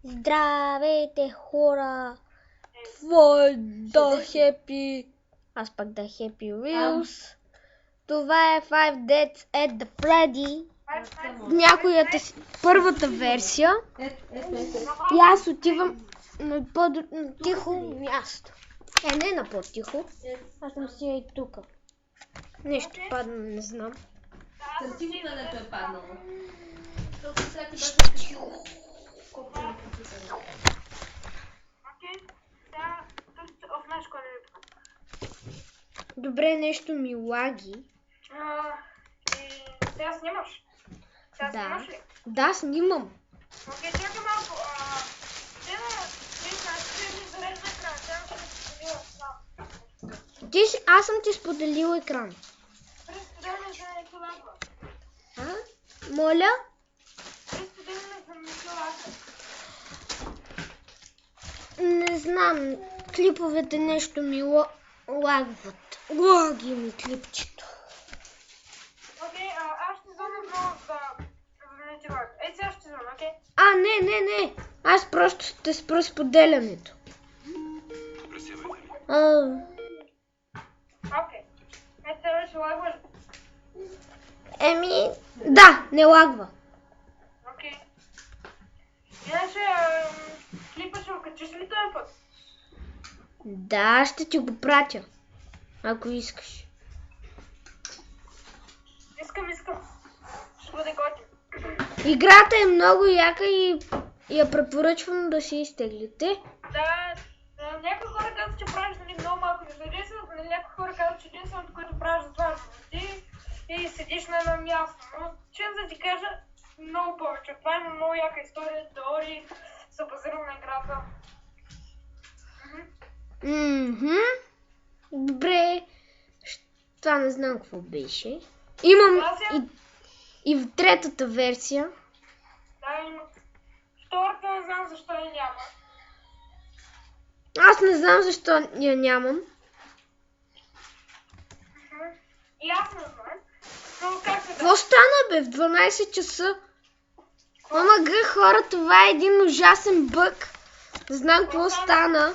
Здравейте, хора! Това е The Happy... Аз пък The Happy Wheels. Това е Five Nights at the Freddy. Някоята си първата версия. И аз отивам на по-тихо място. Не на по-тихо. Аз съм си и тук. Нещо падна, не знам. Съм сигурна, дето е паднало. Добре, нещо ми лаги. Сега снимаш? Снимаш ли? Да, снимам. Окей, чакай малко. Зарежда екран. Сега ще споделила сам. Аз съм ти споделила екран. Пресподеляне за не лагва. Моля? Пресподеляне за не лагва. Не знам. Клиповете нещо ми лагват. Лаги ми клипчето. Окей, аз ще звъня много за да не ти лагва. Сега ще звъня, окей? Не. Аз просто ще спра споделянето. Окей. Сега ще лагваш. Да, не лагва. Окей. Иначе, клипа ще го качиш ли този път? Да, ще ти го пратя. Ако искаш. Искам. Ще бъде готин. Играта е много яка и я препоръчвам да си изтеглите. Да, някои хора казват, че правиш много малко независимо, някои хора казват, че единственото, което правиш за това е ти и седиш на едно място. Но честно да ти кажа, много повече. Това има много яка история, теории, са базирани на играта. Добре. Това не знам какво беше. Имам и в третата версия. Да, има. Втората не знам защо я няма. Аз не знам защо я нямам. И аз не знам. Но как се Какво стана, бе? В 12 часа? Хора, това е един ужасен бъг. Не знам какво стана.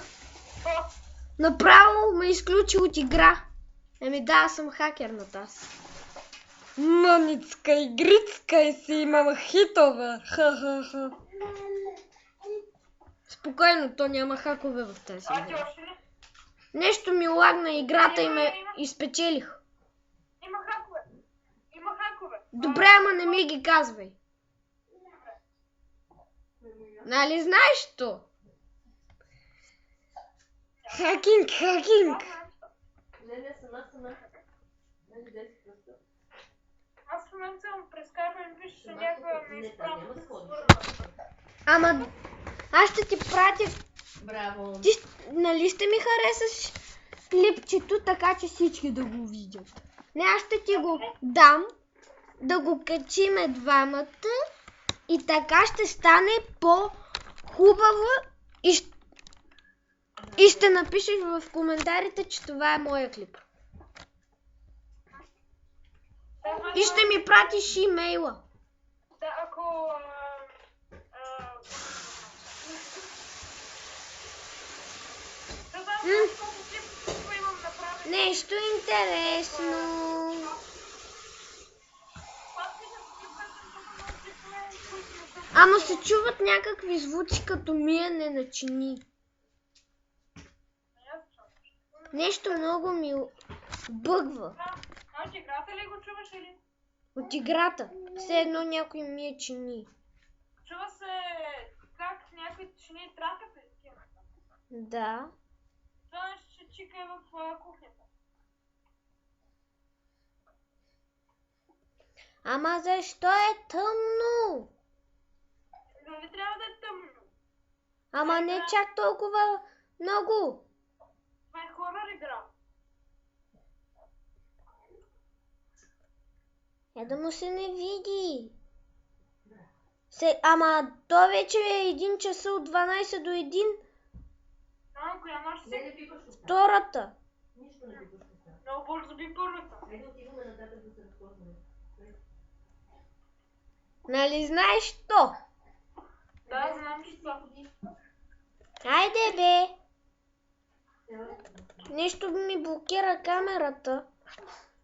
Направо ме изключи от игра. Да, аз съм хакер на тази. Мъничка игрицка и си имам хитове. Ха. Спокойно, то няма хакове в тази игра. Нещо ми лагна играта и ме изпечелих. Има хакове. Добре, ама не ми ги казвай. Нали знаеш то? Хакинг. Не, сама. Аз в момента съм прескарвам и пише, че някаква неизправна. Ама аз ще ти пратя. Браво. Ти нали ще ми харесаш клипчето, така че всички да го видят. Не, аз ще ти го дам, да го качиме двамата и така ще стане по-хубаво и ще напишеш в коментарите, че това е моя клип. И ще ми пратиш имейла. Да, ако... Нещо интересно. Ама се чуват някакви звуци като миене на чини. Нещо много ми бъгва. От играта ли го чуваш или? От играта. Все едно някой мие чини. Чува се как някои чини тракат ли? Да. Това ще чика в кухнята. Ама защо е тъмно? Нали трябва да е тъмно? Ама не чак толкова много. Това е хорър игра. Да му се не види. Ама то вече е 1 часа от 12 до 1. Коя нощ си? Втората. Нищо не пипаш. Много бързо би първата. Хайде отиваме нататък да се разхождаме. Нали знаеш то? Да, знам, че това. Хайде бе! Нещо ми блокира камерата.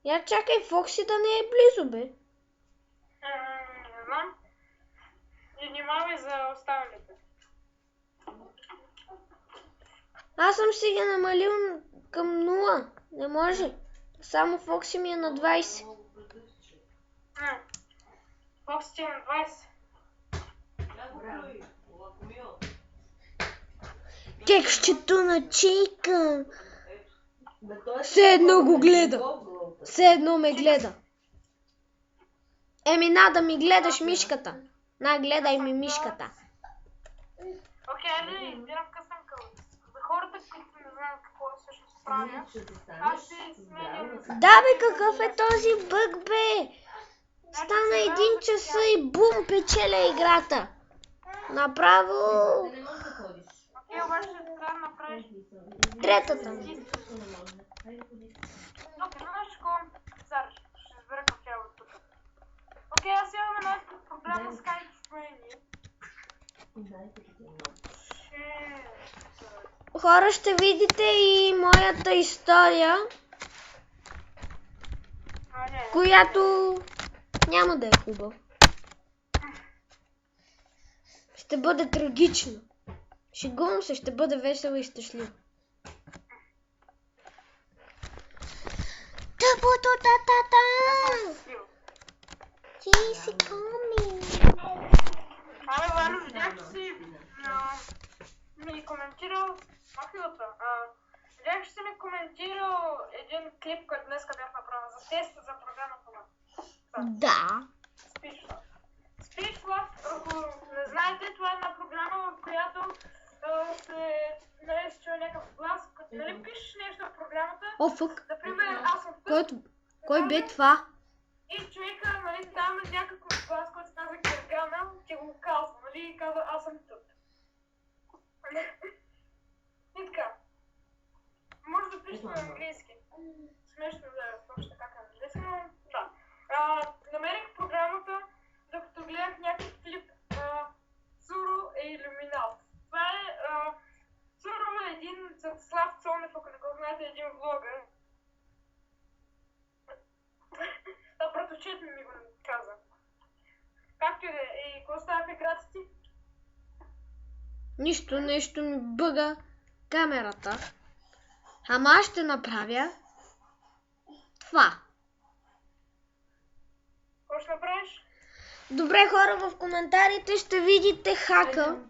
Я чакай Фокси да не е близо бе. Не знам. И внимавай за останалите. Аз съм си ги намалил към 0. Не може. Само Фокси ми е на 20. Фокси ти е на 20. Текстчето на Чейка. Бе, той е Все едно го гледа. Google. Все едно ме гледа. Еми, на да ми гледаш мишката. На, гледай ми мишката. Окей, айде, избирам късъмка. За хората, които не знаят какво всъщност правя, Ще се станеш аз си сменям. Да бе, какъв е този бъг бе? Стана 1 часа и бум, печеля играта. Направо Не можеш да ходиш. Окей, обаче трябва да направиш. третата. Окей, знаеш какво? Зараз ще избера какъв е от тук. Окей, аз имам една програма Skype Training. Хора, ще видите и моята история, която няма да е хубава. Ще бъде трагично. Шегувам се, ще бъде весело и щастливо. Та-бу-ту-та-та-та! Ти си коми. Абе, Валю, видях, че си ми коментирал махилата. Видях, че си ми коментирал един клип, който днес бях направил за тест за програмата на Да. SpeechLab. SpeechLab, ако не знаете, това е една програма, в която се чува някакъв глас, като нали пишеш нещо в програмата, О, фък. например, аз съм тук. Кой бе това? И човека, нали, даваме някакъв глас, който се казва Гергана, ти го казва, нали, и казва, аз съм тук. И така. Може да пишеш на английски. Смешно да е точно как на английски, но да. Намерих програмата, докато гледах някакъв клип Цуро е илюминат. Това е Цуро е един Слав Цонев, ако не го знаете, един влогър. Братовчет ми го каза. Както и да е. И какво става в играта ти? Нищо, нещо ми бъга камерата. Ама аз ще направя това. Какво ще направиш? Добре, хора, в коментарите ще видите хака.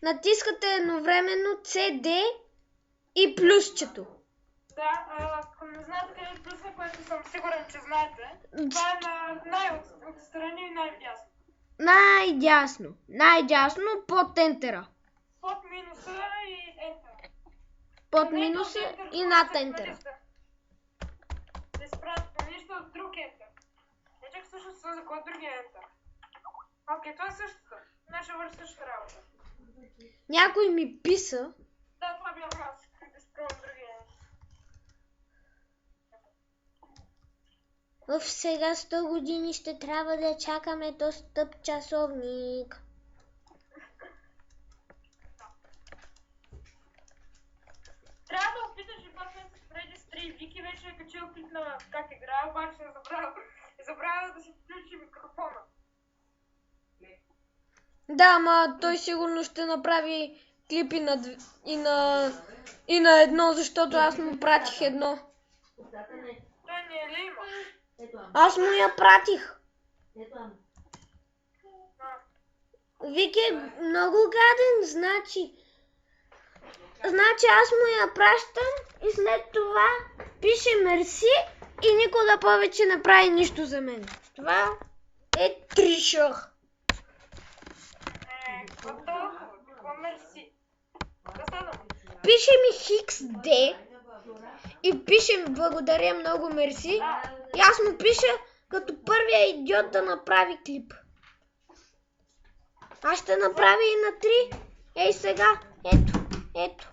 Натискате едновременно CD и плюсчето. Да, ако не знаете къде е плюса, което съм сигурен, че знаете, това е на най-отстрани и най-вдясно. Най-дясно под ентера. Под минуса и ентера. Под минуса и над ентера. Да се правят планища от друг ентер. Не чак всъщност за кой другия ентер. Окей, това е същото. Не ще върши същата работа. Някой ми писа. Да, това бях аз. Да спробвам другия ентер. Сега 100 години ще трябва да чакаме до стъп часовник. Трябва да опиташ и пак с преди стрий. Вики вече е качил клип на как играе, обаче е забравил да си включи микрофона. Да, ма той сигурно ще направи клипи и на едно, защото аз му пратих едно. Той не е ли има? Аз му я пратих. Ето. Вики е много гаден, значи аз му я пращам и след това пише мерси и никога повече не прави нищо за мен. Това е тришър. Какво мерси? Пише ми XD и пише благодаря много мерси и аз му пиша като първия идиот да направи клип. Аз ще направя и на 3. Ей сега. Ето.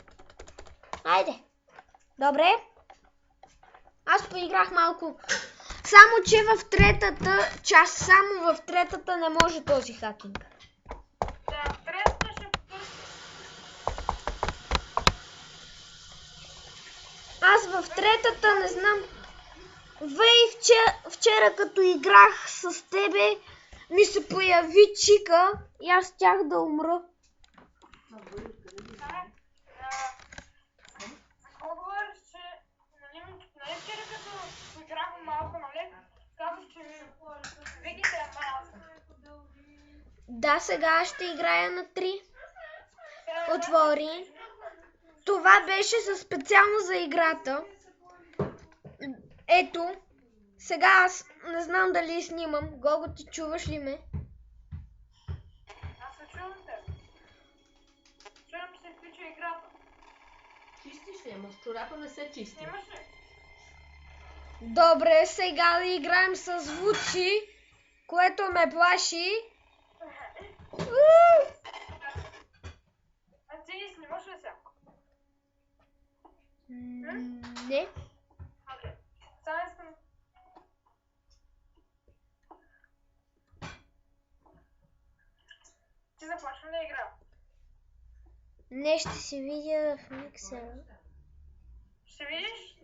Айде. Добре. Аз поиграх малко. Само, че в третата част, само в третата не може този хакинг. Да, третата ще потърси в третата не знам. Вей, вчера като играх с тебе, ми се появи чика и аз щях да умра. Какво говориш, че нали вчера като играхме малко, нали? Казах, че вигите е малко. Да, сега ще играя на 3. Отвори. Това беше специално за играта. Ето. Сега аз не знам дали снимам. Гого, ти чуваш ли ме? Аз се чувам теб. Чувам, че се включва играта. Чистиш ли? Ама с чорапа не се чисти. Снимаш ли? Добре, сега да играем с звуци, което ме плаши. А ти снимаш ли сега? Не. Окей. Сега искам. Ти започна ли игра? Не, ще си видя в миксера. Ще видиш?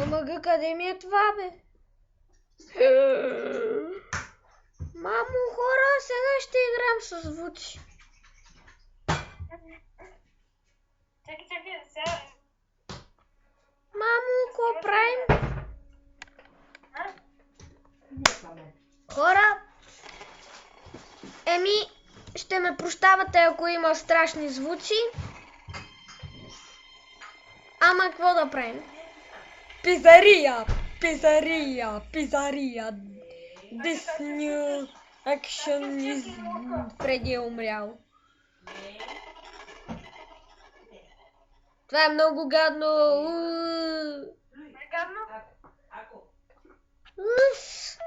Ама къде ми е това, бе? Мамо, хора, сега ще играем с звуци. Чакай, сега. Мамо, какво правим? А? Хора, ще ме прощавате, ако има страшни звуци. Ама какво да правим? Пизария! Пизария! Пизария! This new action is Фреди е умрял. Това е много гадно. Не гадно? Уф.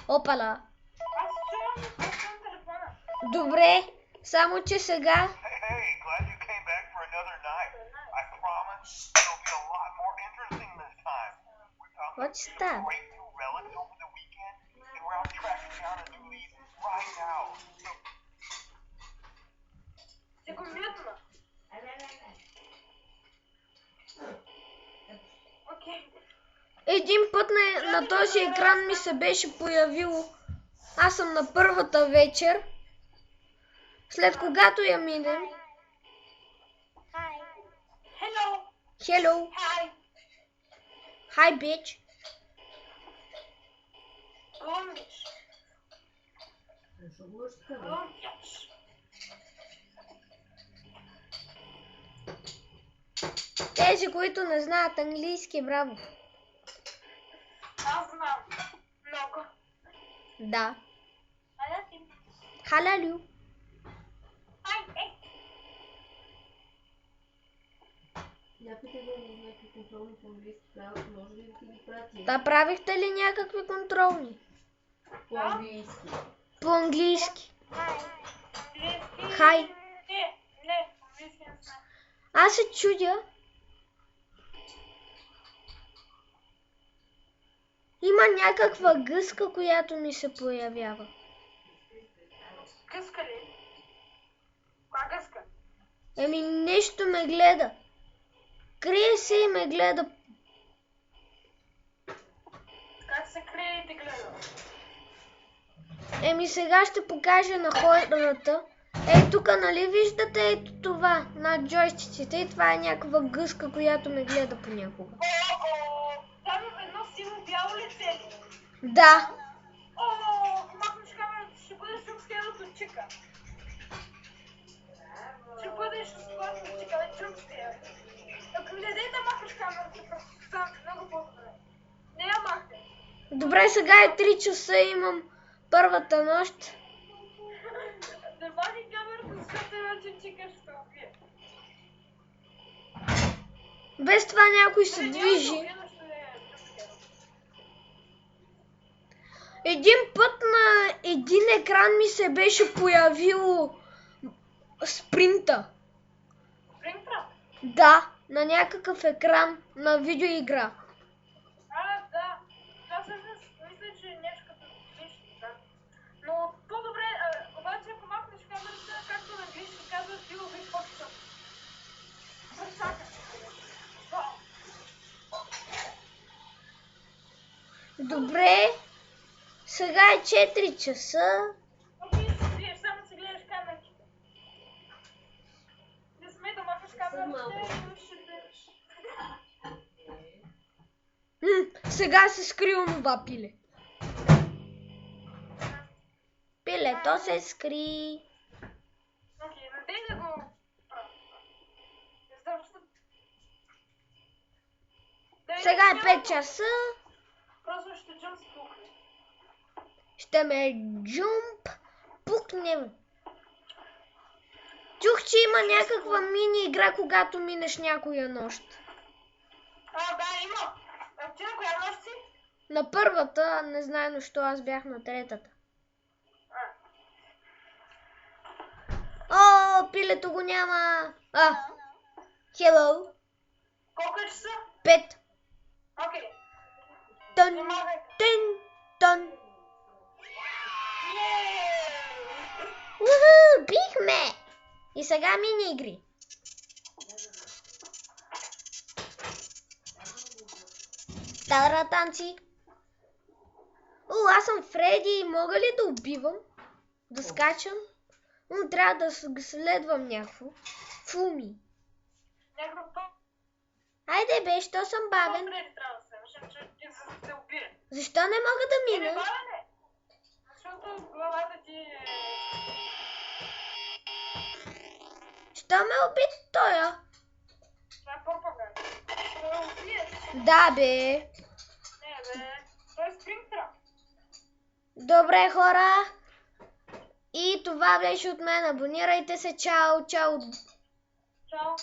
Опала. Аз чувам телефона. Добре, само че сега... Hey, glad you came back for another night. I promise it'll be a lot more interesting this time. We found What's some that? great new relics over the weekend, and we're out tracking down a new lead right now. So Ти го мютна. Окей. Един път на този екран ми се беше появило. Аз съм на първата вечер. След когато я минем. Hello. Hello. Hi. Hi, bitch. Глумиш. Защо говориш така, бе? Глумиш. Тези, които не знаят английски, браво. Аз знам. Много. Да. Аля ти. Халалю. Ай, ей. Някакви някакви контролни по английски правят, може ли да ти ги прати? Та правихте ли някакви контролни? По английски. По английски. Английски. Хай. Не, английски не знам. Аз се чудя. Има някаква гъска, която ми се появява. Гъска ли? Коя гъска? Нещо ме гледа. Крие се и ме гледа. Как се крие и те гледа? Сега ще покажа на хората. Ей, тук нали виждате ето това на джойстиците и това е някаква гъска, която ме гледа понякога. Там е едно сиво бяло лице ли? Да. Ако махнеш камерата, ще бъдеш джумскерът от чика. Ще бъдеш складно от чика, не джумскер. Ако не дай да махнеш камерата, просто става много по-добре. Не я махне. Добре, сега е 3 часа и имам първата нощ. Не махни камерата, защото вече чика ще се убие. Без това някой се движи. Един път на един екран ми се беше появило спринта. Спрингтрап? Да, на някакъв екран на видеоигра. Да. Това всъщност мисля, че е нещо като лично, да. Но по-добре, обаче ако махнеш камерата, както на английски казват, било би по-късно. Пресака. Добре. Сега е 4 часа. Окей, гледаш, само си гледаш камерите. Не смей да махаш камерите и ще държиш. Сега се скри онова пиле. Пилето се скри. Окей, не дей да го правя. Изобщо. Сега е 5 часа. Просто ще джъмп спукне. Ще ме джумп пукнем. Чух, че има някаква мини игра, когато минеш някоя нощ. Да, има. А ти на коя нощ си? На първата, не знае защо аз бях на третата. О, пилето го няма. Hello. Колко е часа? 5. Окей. Тън, Помагайте. тън. Бихме! И сега мини игри. Танци. Аз съм Фреди. Мога ли да убивам? Да скачам? Трябва да следвам някакво. Фуми. Някакъв път. Айде бе, що съм бавен? По-преди трябва да се вземеш, че ти за да те убие. Защо не мога да Не мина? бавен е. Защото главата ти е... Що ме уби тоя? Това е по-паган. Това да убиеш. Да бе. Не бе. Той е спрингтрап. Добре хора. И това беше от мен. Абонирайте се. Чао, чао. Чао.